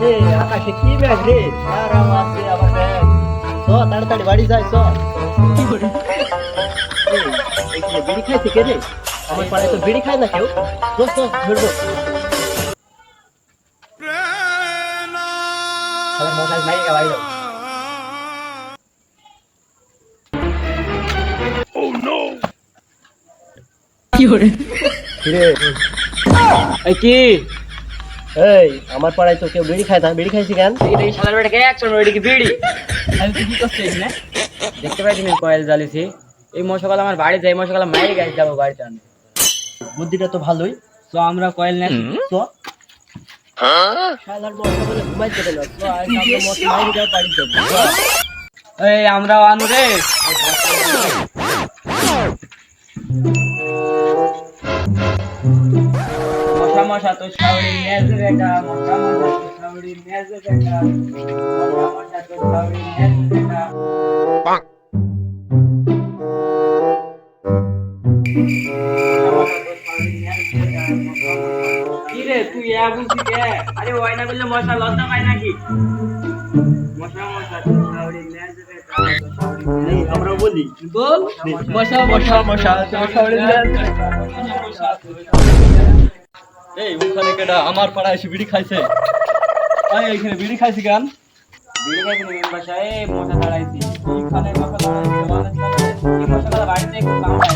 এই আকাশে কি মেঘ রে, সারা মাসে আবার মেঘ। চ তাড়াতাড়ি বাড়ি যাই চ। এই, এইখানে বিড়ি খাইছে কে রে? আমার পাড়ায় তো বিড়ি খায় না কেউ। চ চ ধরবো। শালা মশাই মাইরে বাইরে। কিরে, এই কি এই আমার পাড়ায় তো কেউ বিড়ি খায় না, বিড়ি খাইছি কেন? এই শালার বেটাকে একশো বেটা কি বিড়ি আমি তুই কি করছিস এখানে দেখতে পাইছি না কয়েল জ্বালিছি এই মশাকাল আমার বাড়ি যাই মশাকাল মাইরে গাছ যাবো বাড়িতে আমি বুদ্ধিটা তো ভালোই। তো আমরা কয়েল নেই চ শালার মশা বলে ঘুমাইতে গেল। চ আজ আমরা মশা মাইরে যাও বাড়ি যাবো। চ। এই আমরা আনু রে মশা মশা তো ছাউড়ি নেজে বেটা মশা মশা তো ছাউড়ি নেজে বেটা মশা মশা তো ছাউড়ি নেজে বেটা কি রে তুই বুঝি কে আরে ওই না বললে মশা লজ্জা পায় নাকি মশা মশা তো ছাউড়ি নেজে বেটা এই আমরা বলি বল মশা মশা মশা তো ছাউড়ি নেজে এই ওখানে কেডা আমার পাড়ায় এসে বিড়ি খাইছে? এই এইখানে বিড়ি খাইছি কেন? বিড়ি খাইছি মেন বাসায় মশা দাঁড়াইছি এইখানে মশা দাঁড়াইছি মানে এই মশাগুলো বাড়িতে খুব কামড়ায়